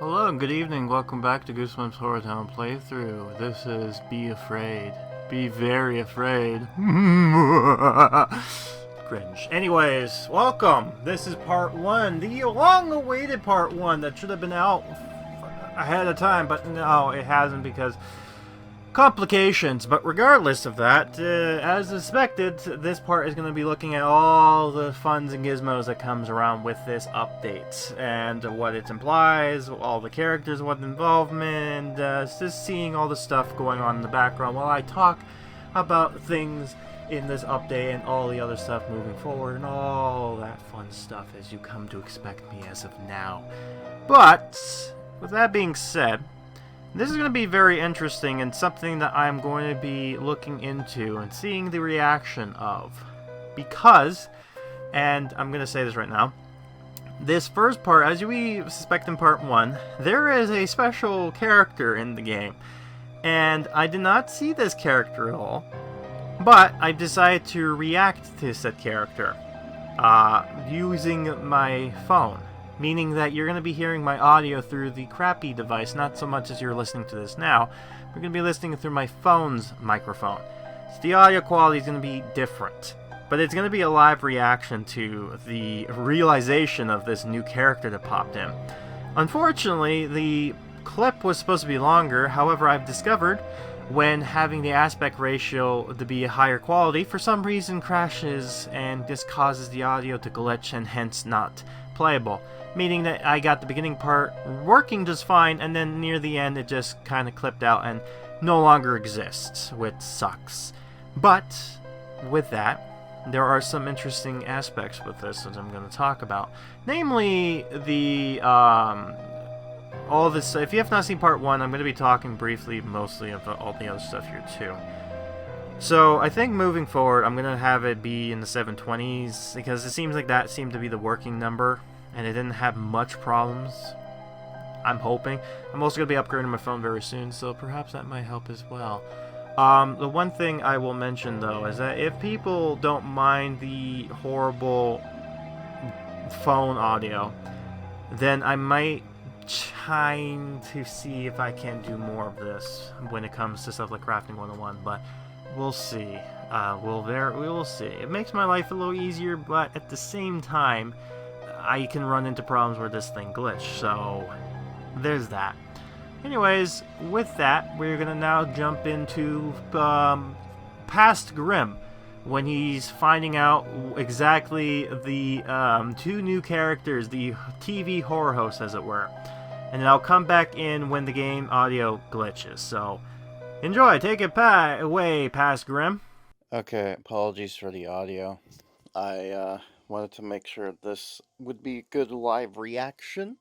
Hello and good evening. Welcome back to Goosebumps HorrorTown playthrough. This is Be Afraid. Be very afraid. Cringe. Anyways, welcome. This is part 1. The long-awaited part 1 that should have been out ahead of time, but no, it hasn't because complications. But regardless of that, as expected, this part is going to be looking at all the funs and gizmos that comes around with this update and what it implies, all the characters, what involvement, just seeing all the stuff going on in the background while I talk about things in this update and all the other stuff moving forward and all that fun stuff as you come to expect me as of now. But with that being said, this is going to be very interesting and something that I'm going to be looking into and seeing the reaction of. Because, and I'm going to say this right now, this first part, as we suspect in part 1, there is a special character in the game. And I did not see this character at all, but I decided to react to said character using my phone. Meaning that you're going to be hearing my audio through the crappy device, not so much as you're listening to this now. We're going to be listening through my phone's microphone. So the audio quality is going to be different. But it's going to be a live reaction to the realization of this new character that popped in. Unfortunately, the clip was supposed to be longer. However, I've discovered when having the aspect ratio to be a higher quality, for some reason crashes and this causes the audio to glitch and hence not playable. Meaning that I got the beginning part working just fine, and then near the end it just kind of clipped out and no longer exists, which sucks. But with that, there are some interesting aspects with this that I'm going to talk about. Namely, the all this. If you have not seen part 1, I'm going to be talking briefly, mostly about all the other stuff here too. So I think moving forward, I'm going to have it be in the 720s because it seems like that seemed to be the working number. And it didn't have much problems, I'm hoping. I'm also going to be upgrading my phone very soon, so perhaps that might help as well. The one thing I will mention, though, is that if people don't mind the horrible phone audio, then I might try to see if I can do more of this when it comes to stuff like Crafting 101, but we'll see. We will see. It makes my life a little easier, but at the same time, I can run into problems where this thing glitched, so there's that. Anyways, with that, we're gonna now jump into past Grim, when he's finding out exactly the 2 new characters, the TV horror host, as it were. And then I'll come back in when the game audio glitches, so enjoy, take it away, past Grim. Okay, apologies for the audio. I wanted to make sure this would be a good live reaction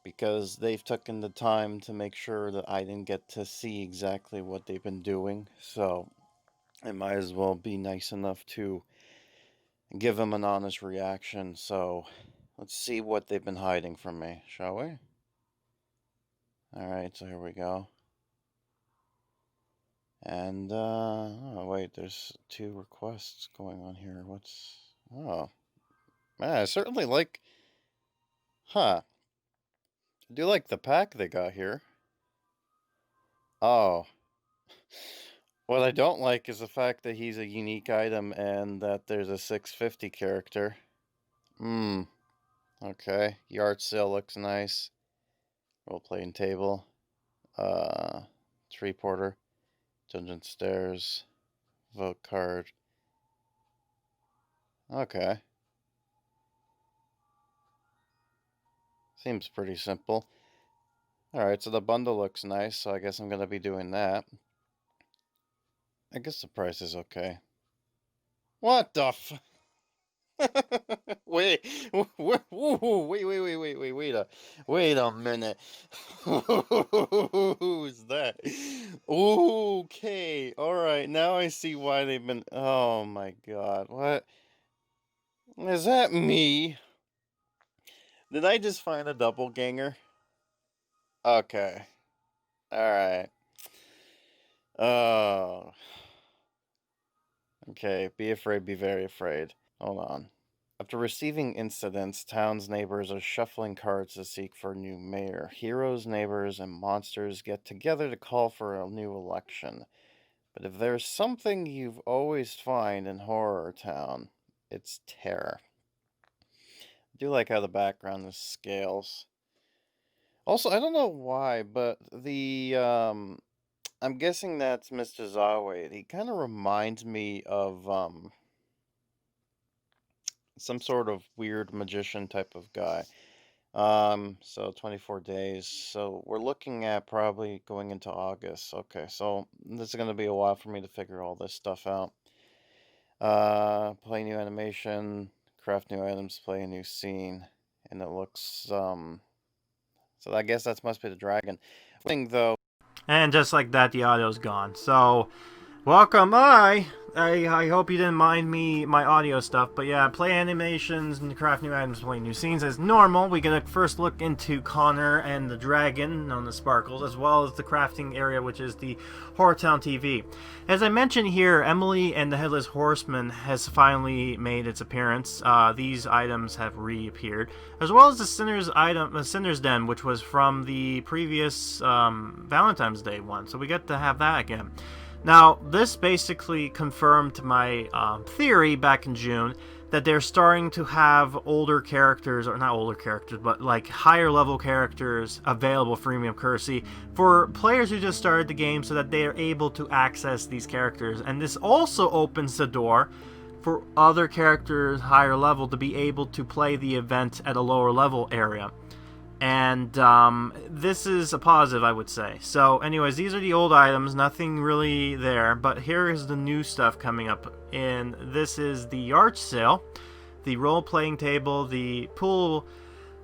because they've taken the time to make sure that I didn't get to see exactly what they've been doing, so it might as well be nice enough to give them an honest reaction. So let's see what they've been hiding from me, shall we? Alright, so here we go. And, oh wait, there's 2 requests going on here. Oh. Man, I certainly like... I do like the pack they got here. Oh. What I don't like is the fact that he's a unique item and that there's a 650 character. Okay. Yard sale looks nice. Role-playing table. Tree porter. Dungeon stairs. Vote card. Okay. Seems pretty simple. Alright, so the bundle looks nice, so I guess I'm gonna be doing that. I guess the price is okay. What the f... wait, wait a minute. Who's that? Okay, alright, now I see why they've been... Oh my god, what? Is that me? Did I just find a doppelganger? Okay. Alright. Oh. Okay, be afraid, be very afraid. Hold on. After receiving incidents, town's neighbors are shuffling cards to seek for a new mayor. Heroes, neighbors, and monsters get together to call for a new election. But if there's something you've always find in Horror Town, it's terror. I do like how the background is scales. Also, I don't know why, but I'm guessing that's Mr.Zarwid. He kind of reminds me of some sort of weird magician type of guy. So 24 days. So we're looking at probably going into August. Okay, so this is gonna be a while for me to figure all this stuff out. Play new animation, craft new items, play a new scene, and it looks so I guess that must be the dragon. Thing though. And just like that, the audio's gone. So, welcome. I hope you didn't mind my audio stuff, but yeah, play animations and craft new items, play new scenes as normal. We're gonna first look into Connor and the dragon, known as Sparkles, as well as the crafting area, which is the HorrorTown TV. As I mentioned here, Emily and the Headless Horseman has finally made its appearance. These items have reappeared, as well as the Sinner's Den, which was from the previous Valentine's Day one. So we get to have that again. Now, this basically confirmed my theory back in June that they're starting to have older characters, or not older characters, but like higher level characters available for freemium currency for players who just started the game so that they are able to access these characters. And this also opens the door for other characters higher level to be able to play the event at a lower level area. And this is a positive, I would say. So anyways, these are the old items, nothing really there, but here is the new stuff coming up. And this is the yard sale, the role-playing table, the pool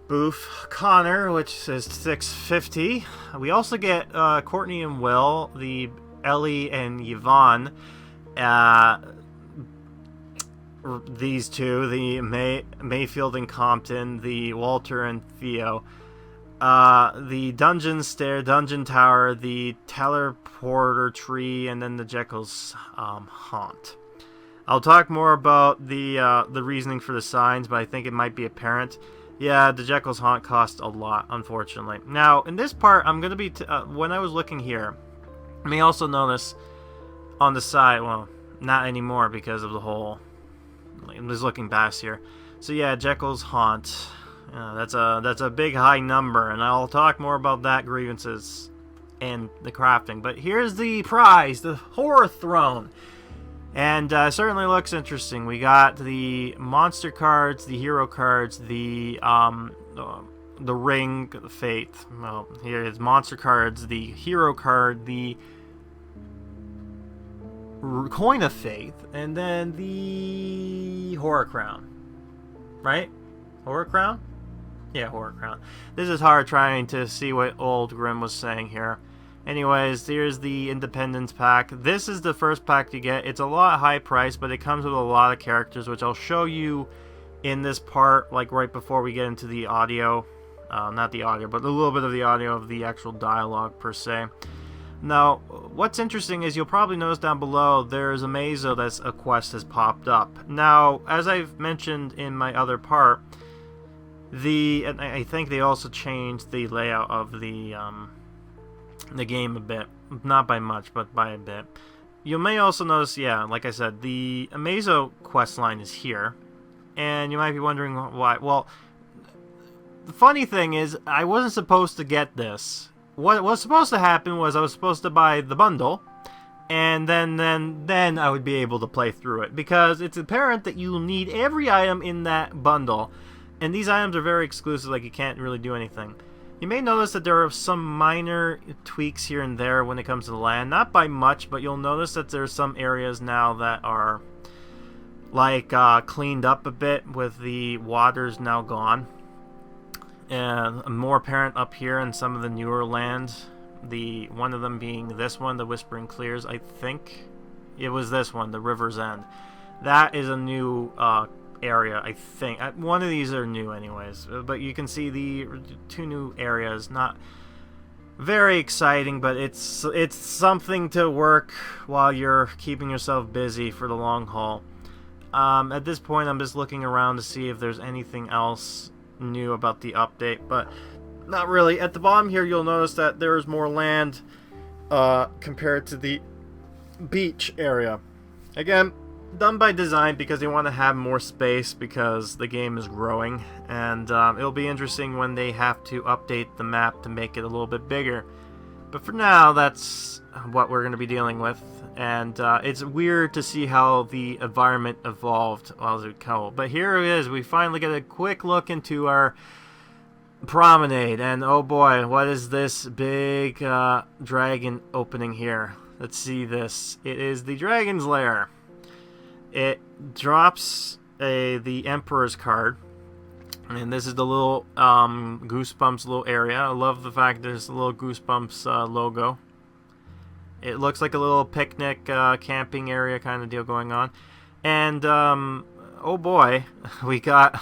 booth, Connor, which is $6.50. We also get Courtney and Will, the Ellie and Yvonne, these two, the Mayfield and Compton, the Walter and Theo. The dungeon tower, the teleporter tree, and then the Jekyll's haunt. I'll talk more about the reasoning for the signs, but I think it might be apparent. Yeah, the Jekyll's haunt cost a lot, unfortunately. Now, in this part, I'm going to be... when I was looking here, you may also notice on the side... Well, not anymore because of the whole... I'm just looking past here. So yeah, Jekyll's haunt. That's a big high number, and I'll talk more about that grievances and the crafting. But here's the prize, the horror throne, and certainly looks interesting. We got the monster cards, the hero cards, the ring, the fate. Well, here is monster cards, the hero card, the coin of faith, and then the horror crown. Right? Horror crown? Yeah, horror crown. This is hard trying to see what old Grim was saying here. Anyways, here's the Independence pack. This is the first pack you get. It's a lot high price, but it comes with a lot of characters, which I'll show you in this part, like right before we get into the audio. Not the audio, but a little bit of the audio of the actual dialogue per se. Now, what's interesting is you'll probably notice down below there's a Mazo that's a quest has popped up. Now, as I've mentioned in my other part, and I think they also changed the layout of the game a bit. Not by much, but by a bit. You may also notice, yeah, like I said, the Mazo quest line is here. And you might be wondering why. Well, the funny thing is, I wasn't supposed to get this. What was supposed to happen was I was supposed to buy the bundle, and then I would be able to play through it, because it's apparent that you need every item in that bundle, and these items are very exclusive, like you can't really do anything. You may notice that there are some minor tweaks here and there when it comes to the land, not by much, but you'll notice that there's some areas now that are like cleaned up a bit, with the waters now gone. And more apparent up here in some of the newer lands. One of them being this one, the Whispering Clears. I think it was this one, the River's End. That is a new area, I think. One of these are new anyways. But you can see the two new areas. Not very exciting, but it's something to work while you're keeping yourself busy for the long haul. At this point, I'm just looking around to see if there's anything else new about the update, but not really. At the bottom here, you'll notice that there is more land compared to the beach area. Again, done by design because they want to have more space because the game is growing, and it'll be interesting when they have to update the map to make it a little bit bigger. But for now, that's what we're going to be dealing with, and it's weird to see how the environment evolved as it go. But here it is. We finally get a quick look into our promenade, and oh boy, what is this big dragon opening here? Let's see this. It is the Dragon's Lair. It drops the Emperor's card, and this is the little Goosebumps little area. I love the fact there's a little Goosebumps logo. It looks like a little picnic camping area kind of deal going on. And oh boy, we got...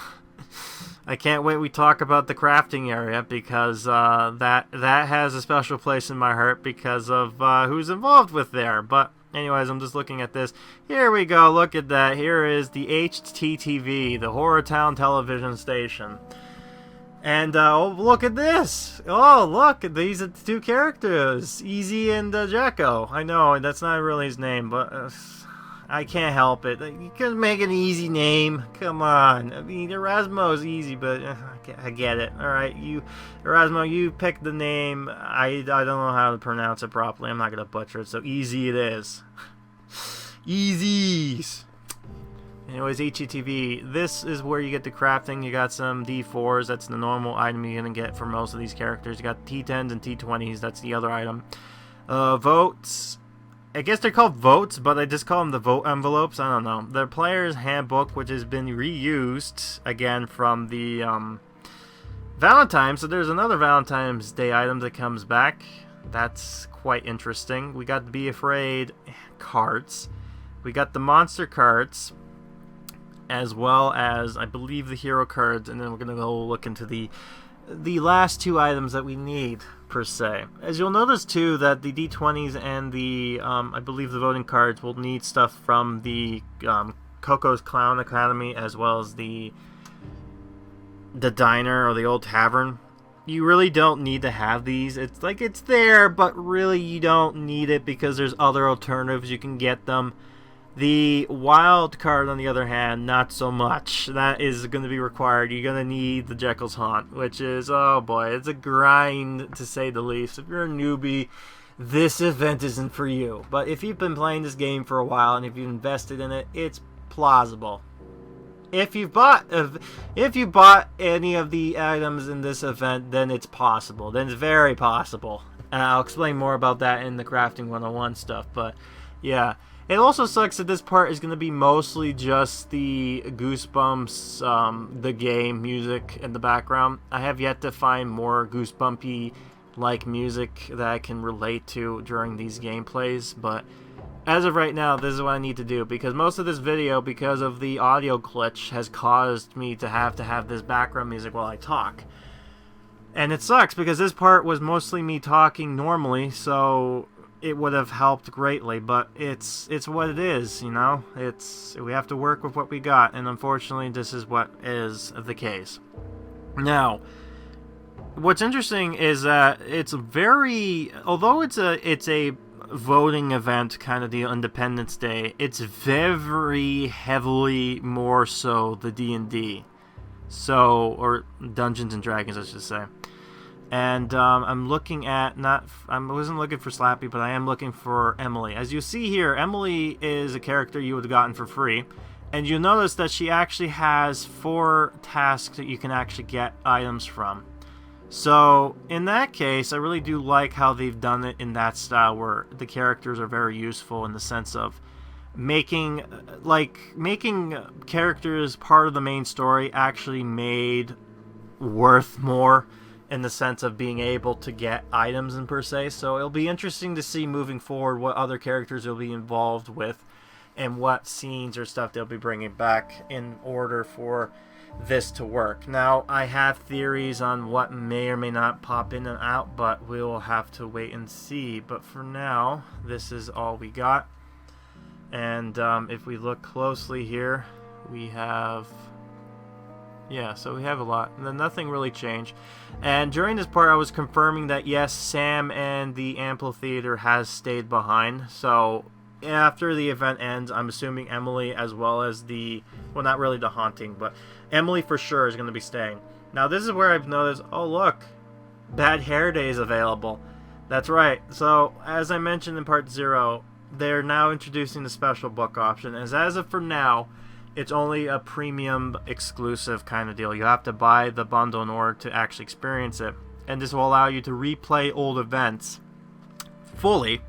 I can't wait we talk about the crafting area, because that has a special place in my heart because of who's involved with there. But anyways, I'm just looking at this. Here we go. Look at that. Here is the HTTV, the HorrorTown television station. And oh, look at this. Oh, look, these are the two characters, Easy and Jacko. I know that's not really his name, but I can't help it. You can make an easy name. Come on. I mean, Erasmo's easy, but I get it. All right, Erasmo, you picked the name. I don't know how to pronounce it properly. I'm not gonna butcher it, so Easy it is. Easies. Anyways, HTTV. This is where you get the crafting. You got some D4s. That's the normal item you're gonna get for most of these characters. You got T10s and T20s. That's the other item. Votes. I guess they're called votes, but I just call them the vote envelopes. I don't know. The player's handbook, which has been reused again from the Valentine's. So there's another Valentine's Day item that comes back. That's quite interesting. We got the Be Afraid cards. We got the monster cards, as well as, I believe, the hero cards. And then we're going to go look into the last two items that we need, per se. As you'll notice too, that the D20s and the I believe the voting cards will need stuff from the Coco's Clown Academy, as well as the diner or the old tavern. You really don't need to have these. It's like it's there, but really you don't need it because there's other alternatives you can get them. The wild card, on the other hand, not so much. That is going to be required. You're going to need the Jekyll's Haunt, which is, oh boy, it's a grind to say the least. If you're a newbie, this event isn't for you. But if you've been playing this game for a while and if you've invested in it, it's plausible. If you bought any of the items in this event, then it's possible. Then it's very possible. And I'll explain more about that in the Crafting 101 stuff. But yeah. It also sucks that this part is going to be mostly just the Goosebumps, the game music in the background. I have yet to find more Goosebumpy-like music that I can relate to during these gameplays, but as of right now, this is what I need to do, because most of this video, because of the audio glitch, has caused me to have this background music while I talk. And it sucks, because this part was mostly me talking normally, so it would have helped greatly, but it's what it is, you know? We have to work with what we got, and unfortunately this is what is the case. Now, what's interesting is that it's very, although it's a voting event kind of deal, Independence Day, it's very heavily more so the D&D. So, or Dungeons and Dragons, I should say. And I'm looking at, I wasn't looking for Slappy, but I am looking for Emily. As you see here, Emily is a character you would have gotten for free. And you'll notice that she actually has 4 tasks that you can actually get items from. So, in that case, I really do like how they've done it in that style, where the characters are very useful in the sense of making characters part of the main story actually made worth more, in the sense of being able to get items and per se. So it'll be interesting to see moving forward what other characters will be involved with and what scenes or stuff they'll be bringing back in order for this to work. Now, I have theories on what may or may not pop in and out, but we'll have to wait and see. But for now, this is all we got. And if we look closely here, we have... Yeah, so we have a lot. And then nothing really changed. And during this part, I was confirming that, yes, Sam and the amphitheater has stayed behind. So after the event ends, I'm assuming Emily as well as the... Well, not really the haunting, but Emily for sure is going to be staying. Now, this is where I've noticed, oh, look, Bad Hair Day is available. That's right. So, as I mentioned in part 0, they're now introducing the special book option. As of for now, it's only a premium exclusive kind of deal. You have to buy the bundle in order to actually experience it. And this will allow you to replay old events fully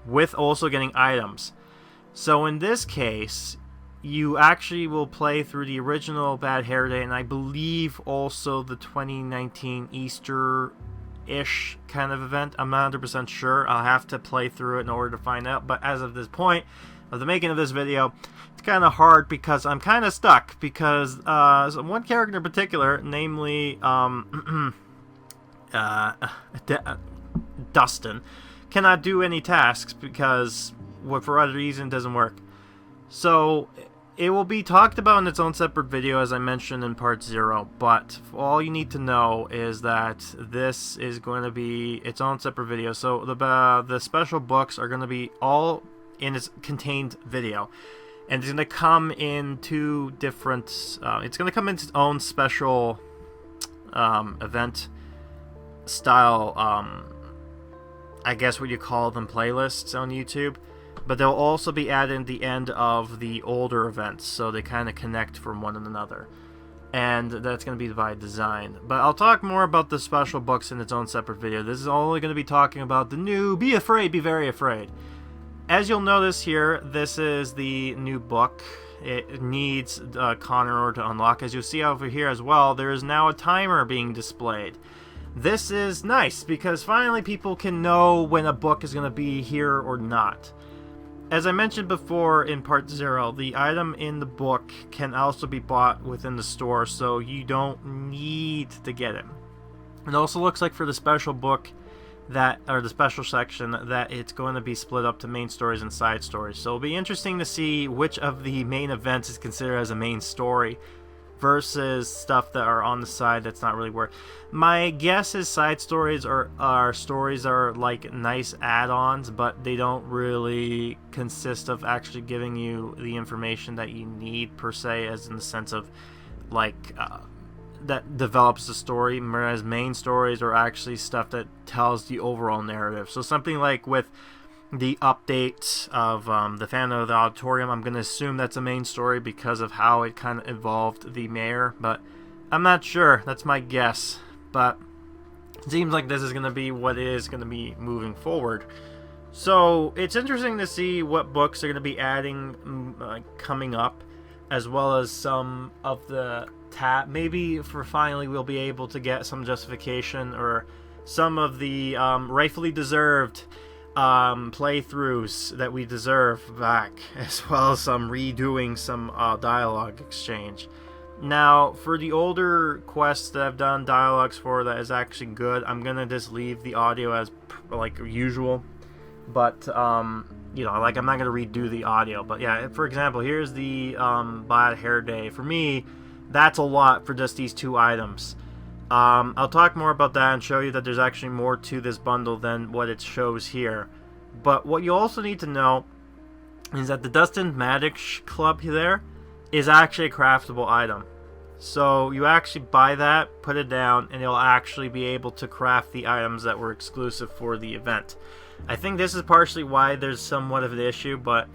with also getting items. So in this case, you actually will play through the original Bad Hair Day and I believe also the 2019 Easter-ish kind of event. I'm not 100% sure. I'll have to play through it in order to find out. But as of this point of the making of this video, it's kind of hard because I'm kind of stuck because one character in particular, namely Dustin, cannot do any tasks because for other reason it doesn't work. So it will be talked about in its own separate video as I mentioned in part 0, but all you need to know is that this is going to be its own separate video. So the special books are going to be all in its contained video. And it's going to come in 2 different... it's going to come in its own special event style, I guess what you call them, playlists on YouTube. But they'll also be added at the end of the older events, so they kind of connect from one another. And that's going to be by design. But I'll talk more about the special books in its own separate video. This is only going to be talking about the new Be Afraid, Be Very Afraid. As you'll notice here, this is the new book. It needs Connor in order to unlock. As you'll see over here as well, there is now a timer being displayed. This is nice because finally people can know when a book is going to be here or not. As I mentioned before in part 0, the item in the book can also be bought within the store, so you don't need to get it. It also looks like for the special book, the special section, that it's going to be split up to main stories and side stories. So it'll be interesting to see which of the main events is considered as a main story versus stuff that are on the side that's not really worth. My guess is side stories are like nice add-ons, but they don't really consist of actually giving you the information that you need per se, as in the sense of like that develops the story, whereas main stories are actually stuff that tells the overall narrative. So something like with the update of the Phantom of the Auditorium, I'm going to assume that's a main story because of how it kind of evolved the mayor, but I'm not sure. That's my guess, but it seems like this is going to be what is going to be moving forward. So it's interesting to see what books are going to be adding coming up, as well as some of the maybe for finally we'll be able to get some justification or some of the rightfully deserved playthroughs that we deserve back, as well as some redoing some dialogue exchange. Now, for the older quests that I've done dialogues for that is actually good, I'm gonna just leave the audio as like usual, but you know, like I'm not gonna redo the audio. But yeah, for example, here's the Bad Hair Day. For me, that's a lot for just these 2 items. I'll talk more about that and show you that there's actually more to this bundle than what it shows here. But what you also need to know is that the Dustin Magic Club there is actually a craftable item. So you actually buy that, put it down, and you'll actually be able to craft the items that were exclusive for the event. I think this is partially why there's somewhat of an issue, but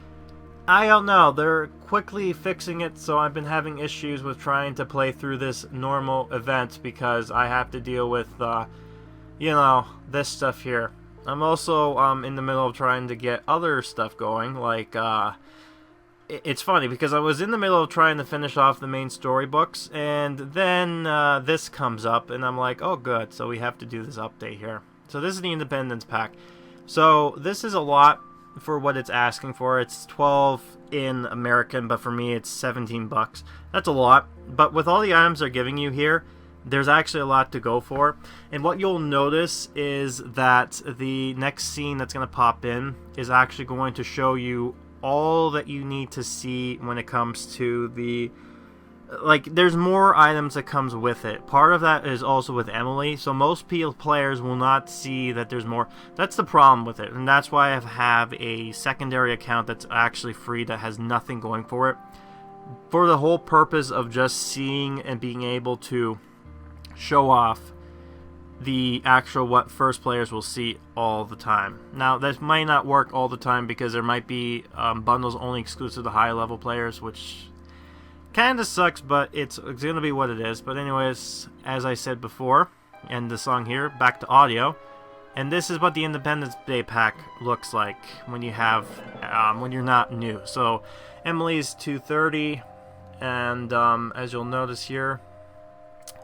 I don't know. They're quickly fixing it, so I've been having issues with trying to play through this normal event because I have to deal with, you know, this stuff here. I'm also in the middle of trying to get other stuff going, like, it's funny because I was in the middle of trying to finish off the main story books, and then this comes up, and I'm like, oh good, so we have to do this update here. So this is the Independence Pack. So this is a lot for what it's asking for. It's 12 in American, but for me it's 17 bucks. That's a lot, but with all the items they're giving you here, there's actually a lot to go for. And what you'll notice is that the next scene that's going to pop in is actually going to show you all that you need to see when it comes to the... Like, there's more items that comes with it. Part of that is also with Emily, so most players will not see that there's more. That's the problem with it, and that's why I have a secondary account that's actually free that has nothing going for it. For the whole purpose of just seeing and being able to show off the actual what first players will see all the time. Now, that might not work all the time because there might be bundles only exclusive to high level players, which kind of sucks, but it's going to be what it is. But anyways, as I said before, and the song here, back to audio. And this is what the Independence Day pack looks like when you have, when you're not new. So, Emily's 230, and as you'll notice here,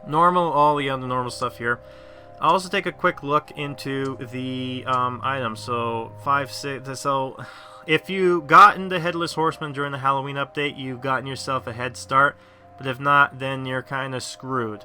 normal, all the other normal stuff here. I'll also take a quick look into the items. So, 5, 6, so... If you got into Headless Horseman during the Halloween update, you've gotten yourself a head start. But if not, then you're kind of screwed.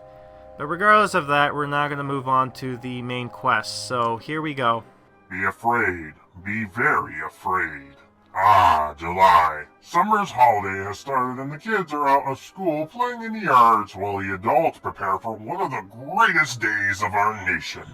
But regardless of that, we're now going to move on to the main quest. So here we go. Be afraid. Be very afraid. Ah, July. Summer's holiday has started and the kids are out of school playing in the yards while the adults prepare for one of the greatest days of our nation.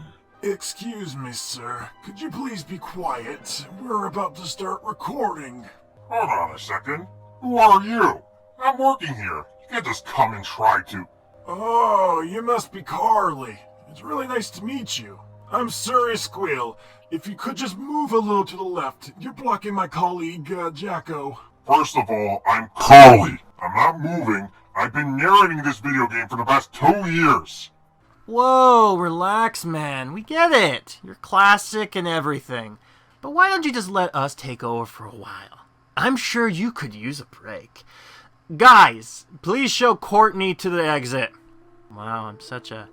Excuse me, sir. Could you please be quiet? We're about to start recording. Hold on a second. Who are you? I'm working here. You can't just come and try to... Oh, you must be Carly. It's really nice to meet you. I'm Surrey Squill. If you could just move a little to the left. You're blocking my colleague, Jacko. First of all, I'm Carly. I'm not moving. I've been narrating this video game for the past 2 years. Whoa, relax, man. We get it. You're classic and everything. But why don't you just let us take over for a while? I'm sure you could use a break. Guys, please show Courtney to the exit. Wow, I'm such a...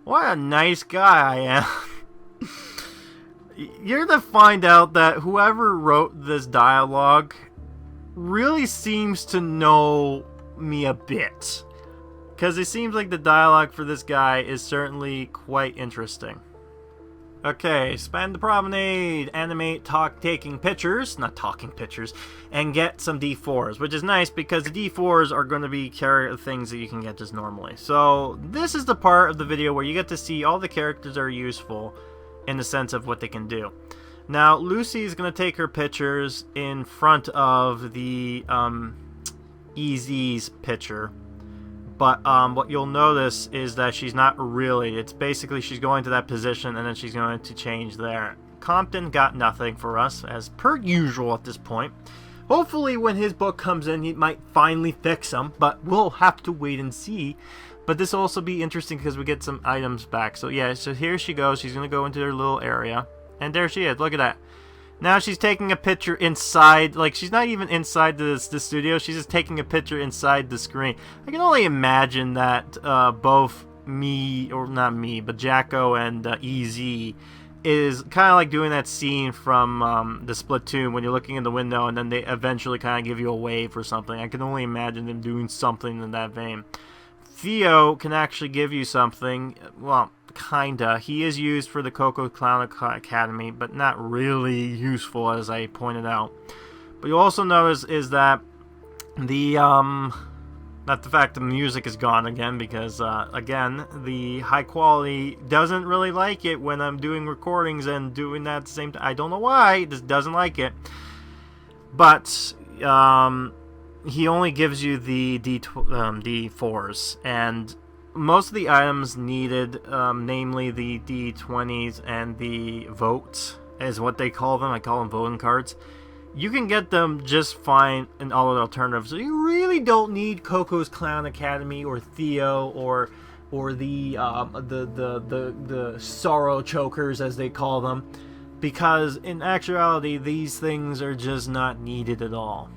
What a nice guy I am. You're to find out that whoever wrote this dialogue really seems to know me a bit. Because it seems like the dialogue for this guy is certainly quite interesting. Okay, spend the promenade, animate, taking pictures, not talking pictures, and get some D4s, which is nice because the D4s are going to be things that you can get just normally. So this is the part of the video where you get to see all the characters that are useful in the sense of what they can do. Now, Lucy is going to take her pictures in front of the EZ's picture. But what you'll notice is that she's not really. It's basically she's going to that position and then she's going to change there. Compton got nothing for us, as per usual at this point. Hopefully when his book comes in, he might finally fix them, but we'll have to wait and see. But this will also be interesting because we get some items back. So yeah, so here she goes. She's going to go into her little area. And there she is. Look at that. Now she's taking a picture inside, like she's not even inside the studio, she's just taking a picture inside the screen. I can only imagine that both me, or not me, but Jacko and EZ is kind of like doing that scene from the Splatoon when you're looking in the window and then they eventually kind of give you a wave or something. I can only imagine them doing something in that vein. Theo can actually give you something, well, kinda. He is used for the Coco Clown Academy, but not really useful, as I pointed out. But you also notice is that the, not the fact the music is gone again, because, again, the high quality doesn't really like it when I'm doing recordings and doing that at the same time. I don't know why, it just doesn't like it. But, he only gives you the D4s, and most of the items needed, namely the D20s and the votes, is what they call them. I call them voting cards. You can get them just fine in all of the alternatives. So you really don't need Coco's Clown Academy or Theo or the sorrow chokers, as they call them, because in actuality these things are just not needed at all.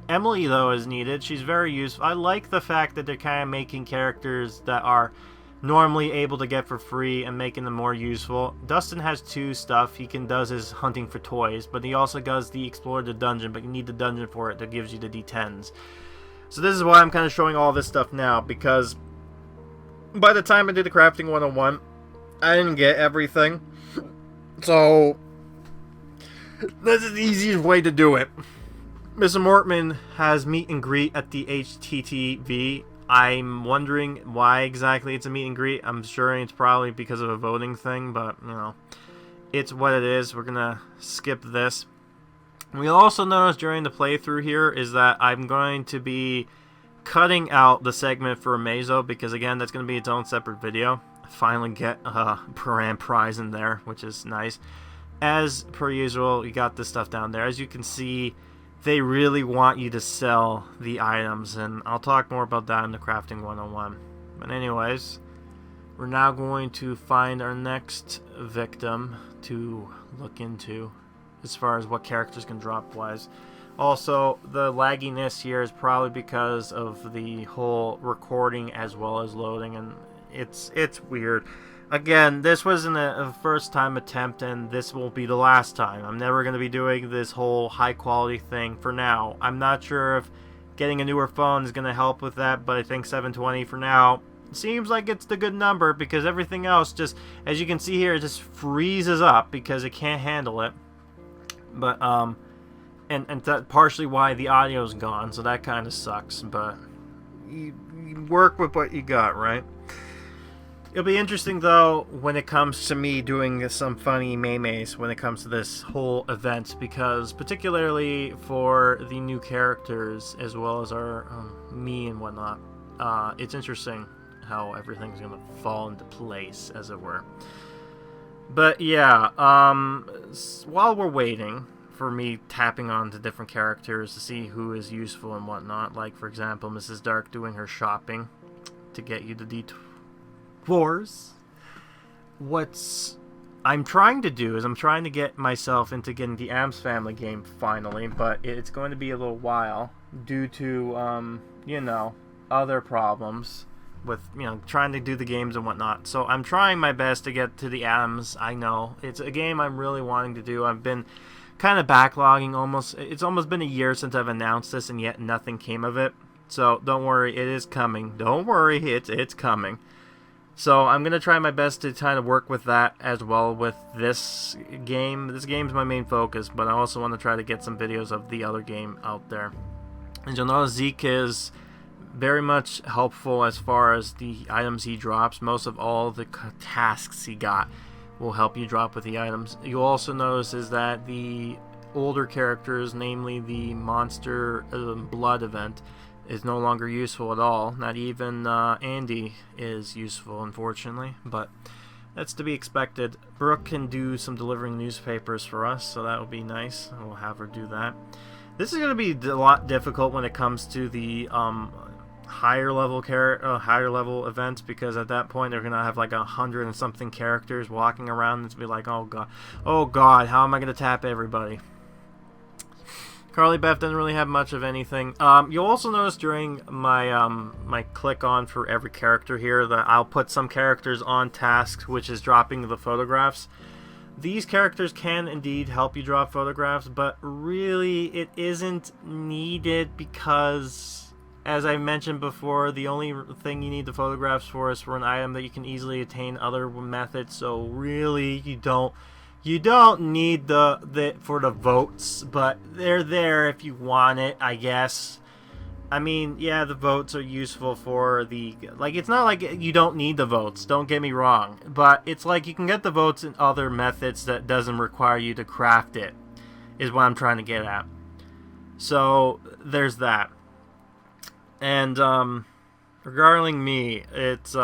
Emily, though, is needed. She's very useful. I like the fact that they're kind of making characters that are normally able to get for free and making them more useful. Dustin has 2 stuff. He does his hunting for toys, but he also does the explore the dungeon, but you need the dungeon for it that gives you the D10s. So this is why I'm kind of showing all this stuff now, because by the time I did the Crafting 101, I didn't get everything. So this is the easiest way to do it. Mr. Mortman has meet and greet at the HTTV. I'm wondering why exactly it's a meet and greet. I'm sure it's probably because of a voting thing, but, you know, it's what it is. We're going to skip this. We also noticed during the playthrough here is that I'm going to be cutting out the segment for Amazo because, again, that's going to be its own separate video. Finally get a Paran prize in there, which is nice. As per usual, you got this stuff down there. As you can see, they really want you to sell the items, and I'll talk more about that in the Crafting 101. But anyways, we're now going to find our next victim to look into as far as what characters can drop wise. Also, the lagginess here is probably because of the whole recording as well as loading, and it's weird. Again, this wasn't a first-time attempt, and this won't be the last time. I'm never going to be doing this whole high-quality thing for now. I'm not sure if getting a newer phone is going to help with that, but I think 720 for now seems like it's the good number because everything else just, as you can see here, it just freezes up because it can't handle it. But, and that's partially why the audio's gone, so that kind of sucks, but you work with what you got, right? It'll be interesting, though, when it comes to me doing some funny memes when it comes to this whole event, because particularly for the new characters, as well as our me and whatnot, it's interesting how everything's going to fall into place, as it were. But yeah, while we're waiting for me tapping on to different characters to see who is useful and whatnot, like, for example, Mrs. Dark doing her shopping to get you the D4s. What I'm trying to do is I'm trying to get myself into getting the Addams Family game finally, but it's going to be a little while due to, you know, other problems with, you know, trying to do the games and whatnot. So I'm trying my best to get to the Addams. I know it's a game I'm really wanting to do. I've been kind of backlogging almost. It's almost been a year since I've announced this, and yet nothing came of it. So don't worry, it is coming. Don't worry, it's coming. So I'm going to try my best to kind of work with that as well with this game. This game's my main focus, but I also want to try to get some videos of the other game out there. And you'll notice Zeke is very much helpful as far as the items he drops. Most of all the tasks he got will help you drop with the items. You'll also notice is that the older characters, namely the Monster Blood event, is no longer useful at all. Not even Andy is useful, unfortunately, but that's to be expected. Brooke can do some delivering newspapers for us, so that will be nice. We'll have her do that. This is going to be a lot difficult when it comes to the higher level events, because at that point they're going to have like 100 and something characters walking around and it's be like, oh god, how am I going to tap everybody? Carly Beth doesn't really have much of anything. You'll also notice during my my click on for every character here that I'll put some characters on tasks, which is dropping the photographs. These characters can indeed help you drop photographs, but really it isn't needed because, as I mentioned before, the only thing you need the photographs for is for an item that you can easily attain other methods. So really, you don't need the for the votes, but they're there if you want it, I guess. I mean, yeah, the votes are useful for the, like, it's not like you don't need the votes, don't get me wrong, but it's like you can get the votes in other methods that doesn't require you to craft it, is what I'm trying to get at. So there's that. And regarding me, it's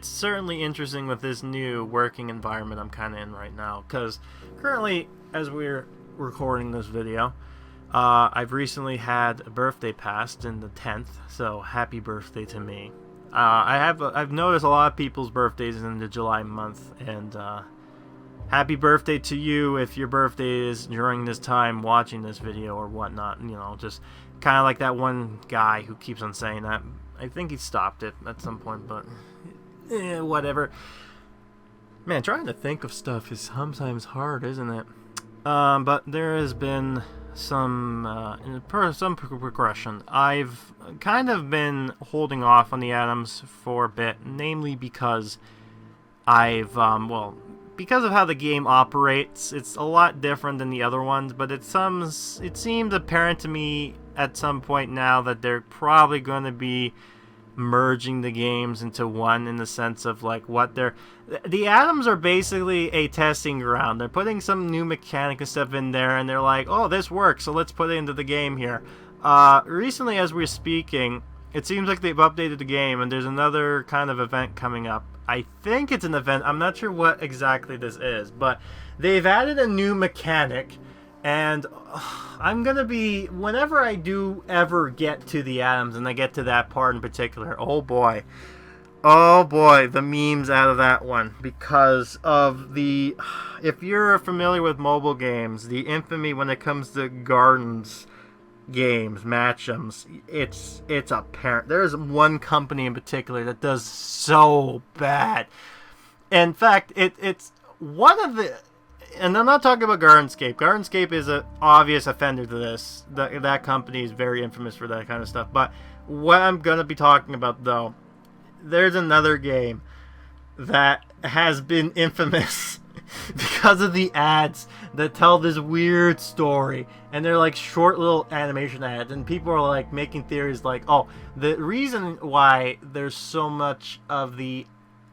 certainly interesting with this new working environment I'm kind of in right now, because currently, as we're recording this video, I've recently had a birthday passed in the 10th, so happy birthday to me. I've noticed a lot of people's birthdays in the July month, and happy birthday to you if your birthday is during this time watching this video or whatnot. You know, just kind of like that one guy who keeps on saying that. I think he stopped it at some point, but whatever. Man, trying to think of stuff is sometimes hard, isn't it? But there has been some progression. I've kind of been holding off on the items for a bit, namely because I've, because of how the game operates, it's a lot different than the other ones, but it seems apparent to me at some point now that they're probably going to be merging the games into one, in the sense of like what they're... The Atoms are basically a testing ground. They're putting some new mechanic and stuff in there, and they're like, oh, this works, so let's put it into the game here. Recently, as we're speaking, it seems like they've updated the game, and there's another kind of event coming up. I think it's an event. I'm not sure what exactly this is, but they've added a new mechanic, and I'm going to be... Whenever I do ever get to the Atoms, and I get to that part in particular, oh boy, the memes out of that one, because of the... If you're familiar with mobile games, the infamy when it comes to gardens games, match-ems, it's apparent. There's one company in particular that does so bad. In fact, it's one of the... And I'm not talking about Gardenscape. Gardenscape is an obvious offender to this. That company is very infamous for that kind of stuff. But what I'm going to be talking about, though, there's another game that has been infamous because of the ads that tell this weird story, and they're like short little animation ads, and people are like making theories like, oh, the reason why there's so much of the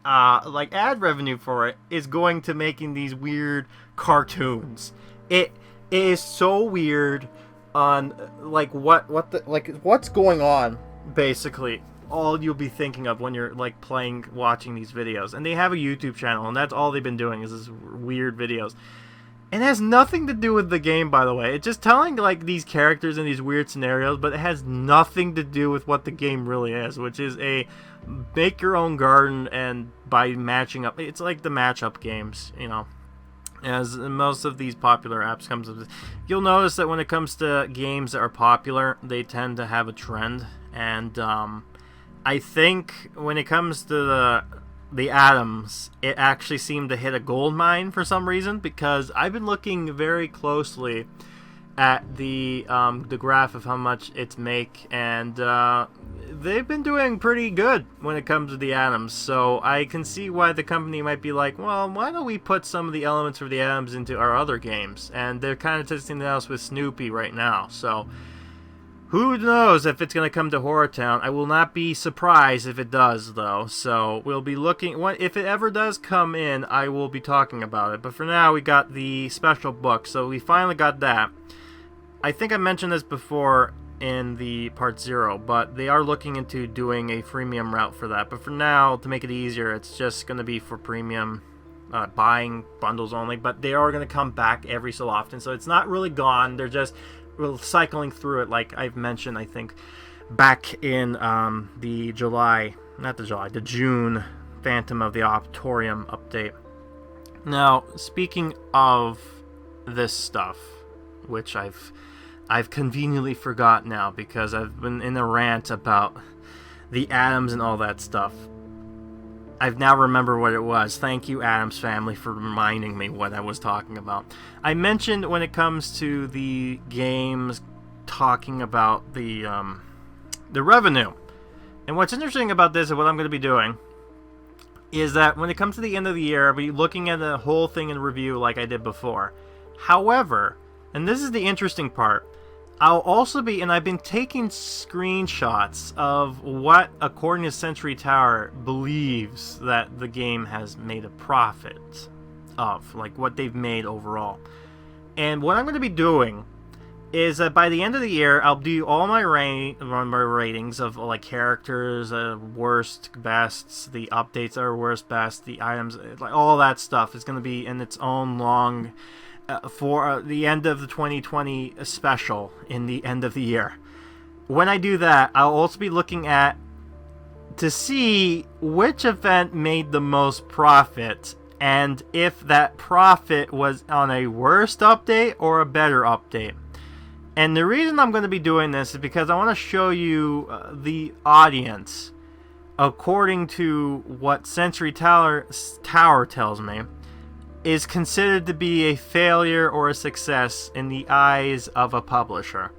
like ad revenue for it is going to making these weird cartoons. It is so weird on like what's going on, basically. All you'll be thinking of when you're like watching these videos. And they have a YouTube channel, and that's all they've been doing is this weird videos. And it has nothing to do with the game, by the way. It's just telling like these characters in these weird scenarios, but it has nothing to do with what the game really is, which is a make your own garden, and by matching up. It's like the matchup games, you know. As most of these popular apps comes with, you'll notice that when it comes to games that are popular, they tend to have a trend. And I think when it comes to the Atoms, it actually seemed to hit a gold mine for some reason, because I've been looking very closely at the graph of how much it's make, and they've been doing pretty good when it comes to the Atoms. So I can see why the company might be like, well, why don't we put some of the elements for the Atoms into our other games? And they're kind of testing it out with Snoopy right now, so who knows if it's going to come to HorrorTown. I will not be surprised if it does, though. So we'll be looking... If it ever does come in, I will be talking about it. But for now, we got the special book. So we finally got that. I think I mentioned this before in the Part 0, but they are looking into doing a freemium route for that. But for now, to make it easier, it's just going to be for premium buying bundles only. But they are going to come back every so often. So it's not really gone. They're just... cycling through it, like I've mentioned, I think, back in the June Phantom of the Optorium update. Now, speaking of this stuff, which I've conveniently forgot now because I've been in a rant about the Atoms and all that stuff. I've now remembered what it was. Thank you, Addams Family, for reminding me what I was talking about. I mentioned when it comes to the games talking about the revenue. And what's interesting about this and what I'm going to be doing is that when it comes to the end of the year, I'll be looking at the whole thing in review like I did before. However, and this is the interesting part, I'll also be, and I've been taking screenshots of what, according to Century Tower, believes that the game has made a profit of, like what they've made overall. And what I'm going to be doing is that by the end of the year, I'll do all my ratings of like characters, worst, bests, the updates that are worst, best, the items, like all that stuff is going to be in its own long... for the end of the 2020 special in the end of the year. When I do that, I'll also be looking at to see which event made the most profit, and if that profit was on a worst update or a better update. And the reason I'm going to be doing this is because I want to show you the audience, according to what Century Tower tells me, is considered to be a failure or a success in the eyes of a publisher.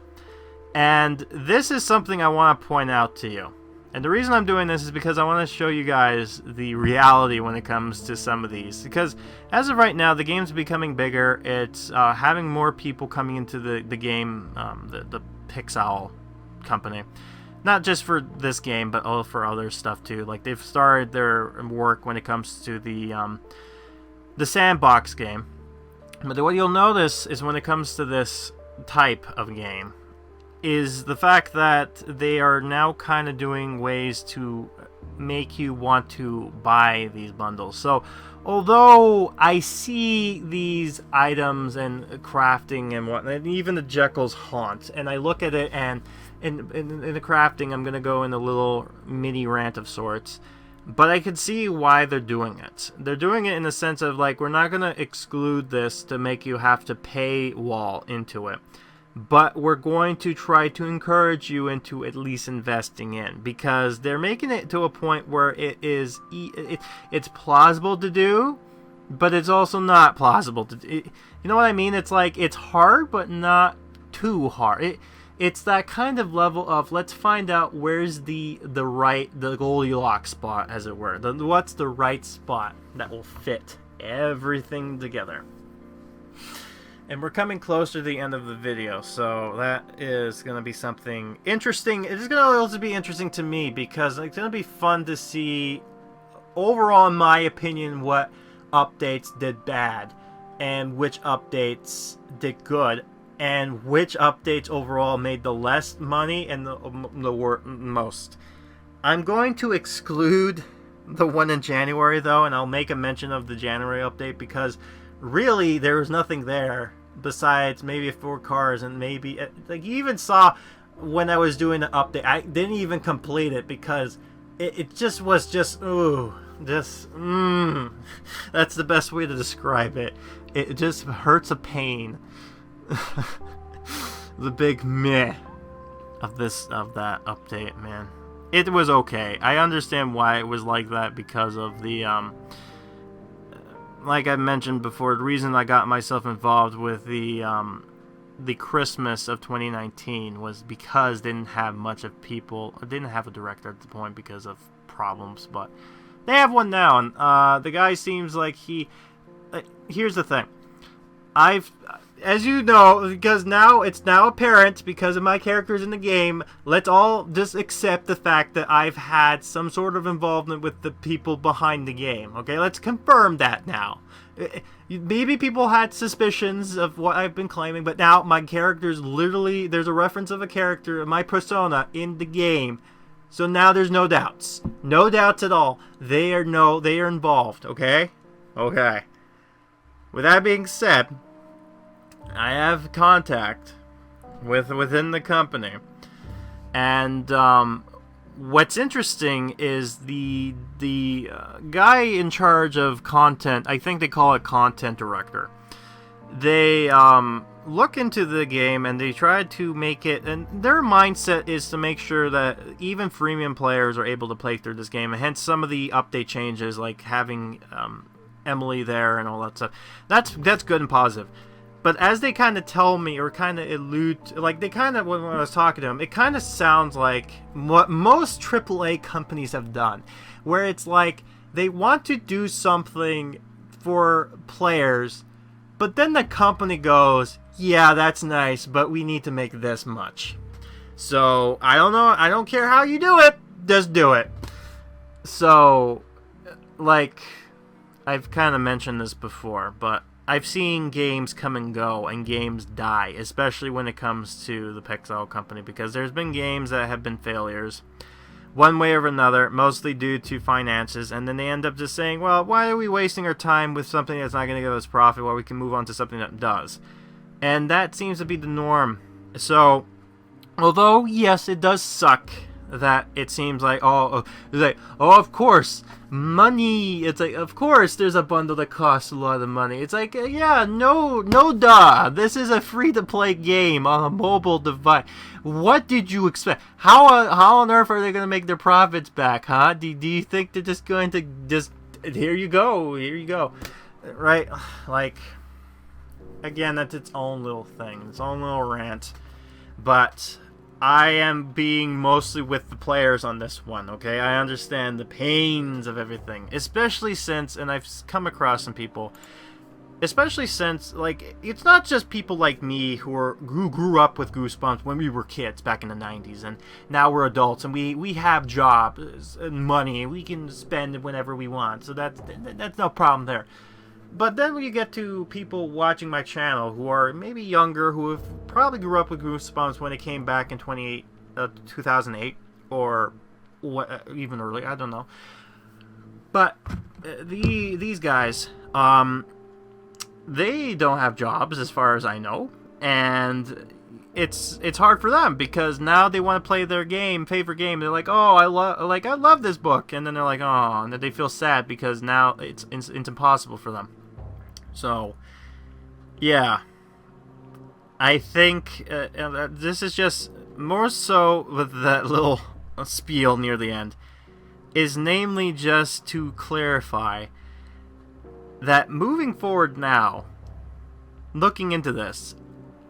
And this is something I want to point out to you. And the reason I'm doing this is because I want to show you guys the reality when it comes to some of these. Because as of right now, the game's becoming bigger. It's having more people coming into the game, the Pixowl company. Not just for this game, but also for other stuff too. Like, they've started their work when it comes to the sandbox game. But what you'll notice is when it comes to this type of game, is the fact that they are now kind of doing ways to make you want to buy these bundles. So, although I see these items and crafting and whatnot, and even the Jekyll's haunt, and I look at it, and in the crafting, I'm going to go in a little mini rant of sorts, but I can see why they're doing it. They're doing it in the sense of, like, we're not going to exclude this to make you have to pay wall into it. But we're going to try to encourage you into at least investing in, because they're making it to a point where it's plausible to do, but it's also not plausible to do. You know what I mean? It's like, it's hard, but not too hard. It's that kind of level of, let's find out where's the Goldilocks spot, as it were. What's the right spot that will fit everything together. And we're coming closer to the end of the video, so that is going to be something interesting. It is going to also be interesting to me, because it's going to be fun to see, overall, in my opinion, what updates did bad, and which updates did good, and which updates overall made the less money and the most. I'm going to exclude the one in January, though, and I'll make a mention of the January update, because really, there was nothing there besides maybe 4 cars, and maybe, like, you even saw when I was doing the update, I didn't even complete it because it just was just, that's the best way to describe it. It just hurts a pain. The big meh of that update, man. It was okay. I understand why it was like that, because of the like I mentioned before, the reason I got myself involved with the Christmas of 2019 was because they didn't have much of people. They didn't have a director at the point because of problems, but they have one now, and the guy seems like he. Here's the thing, as you know, because now it's now apparent because of my characters in the game, let's all just accept the fact that I've had some sort of involvement with the people behind the game. Okay, let's confirm that now. Maybe people had suspicions of what I've been claiming, but now my character's literally, there's a reference of a character, my persona, in the game. So now there's no doubts. No doubts at all. They are involved, okay? Okay. With that being said, I have contact within the company, and what's interesting is the guy in charge of content. I think they call it content director. They look into the game and they try to make it, and their mindset is to make sure that even freemium players are able to play through this game, and hence some of the update changes, like having Emily there and all that stuff. That's good and positive. But as they kind of tell me, or kind of allude, like they kind of, when I was talking to them, it kind of sounds like what most AAA companies have done, where it's like they want to do something for players, but then the company goes, yeah, that's nice, but we need to make this much. So, I don't know, I don't care how you do it, just do it. So, like, I've kind of mentioned this before, but I've seen games come and go and games die, especially when it comes to the Pixowl company, because there's been games that have been failures, one way or another, mostly due to finances, and then they end up just saying, well, why are we wasting our time with something that's not going to give us profit while we can move on to something that does? And that seems to be the norm. So, although, yes, it does suck that it seems like, of course, money, it's like, of course there's a bundle that costs a lot of money. It's like, yeah, no duh, this is a free-to-play game on a mobile device. What did you expect? How on earth are they going to make their profits back, huh? Do you think they're just going to just, here you go, right? Like, again, that's its own little thing, its own little rant, but I am being mostly with the players on this one, okay? I understand the pains of everything, especially since, and I've come across some people, especially since, like, it's not just people like me who grew up with Goosebumps when we were kids back in the 90s, and now we're adults, and we have jobs and money, and we can spend it whenever we want, so that's no problem there. But then when you get to people watching my channel who are maybe younger, who have probably grew up with Goosebumps when it came back in 2008, or even early, I don't know. But these guys, they don't have jobs as far as I know, and it's hard for them because now they want to play their favorite game. They're like, oh, I love this book, and then they're like, oh, and then they feel sad because now it's impossible for them. So, yeah, I think this is just more so with that little spiel near the end, is namely just to clarify that moving forward now, looking into this,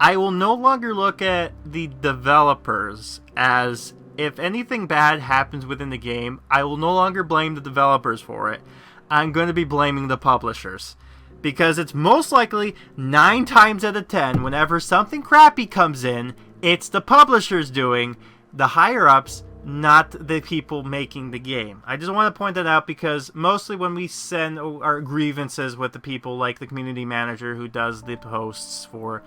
I will no longer look at the developers as, if anything bad happens within the game, I will no longer blame the developers for it. I'm going to be blaming the publishers. Because it's most likely 9 times out of 10, whenever something crappy comes in, it's the publishers doing, the higher-ups, not the people making the game. I just want to point that out because mostly when we send our grievances with the people like the community manager who does the posts for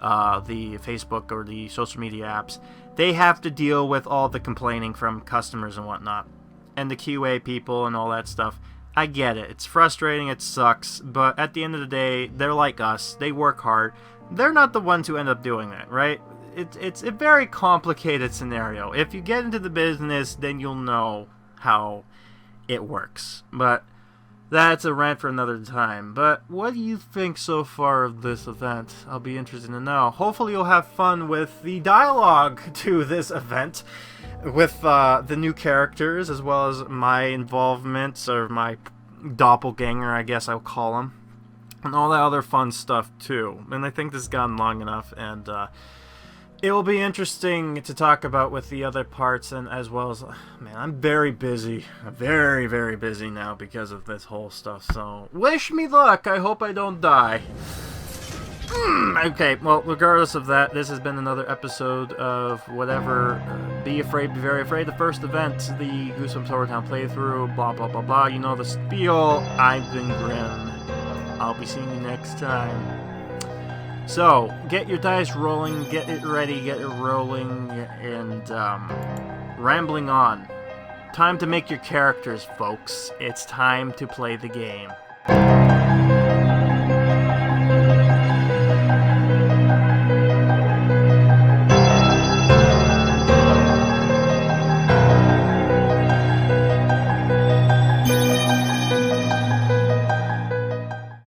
the Facebook or the social media apps, they have to deal with all the complaining from customers and whatnot, and the QA people and all that stuff. I get it. It's frustrating. It sucks. But at the end of the day, they're like us. They work hard. They're not the ones who end up doing that, right? It's a very complicated scenario. If you get into the business, then you'll know how it works. But that's a rant for another time. But what do you think so far of this event? I'll be interested to know. Hopefully you'll have fun with the dialogue to this event, with the new characters, as well as my involvement, or my doppelganger, I guess I'll call him, and all that other fun stuff too. And I think this has gone long enough, and it will be interesting to talk about with the other parts, and as well as, man, I'm very busy, very, very busy now because of this whole stuff, so wish me luck. I hope I don't die. Okay, well, regardless of that, this has been another episode of whatever, Be Afraid, Be Very Afraid, the first event, the Goosebumps HorrorTown playthrough, blah, blah, blah, blah, you know the spiel. I've been Grim. I'll be seeing you next time. So, get your dice rolling, get it ready, get it rolling, and, rambling on. Time to make your characters, folks. It's time to play the game.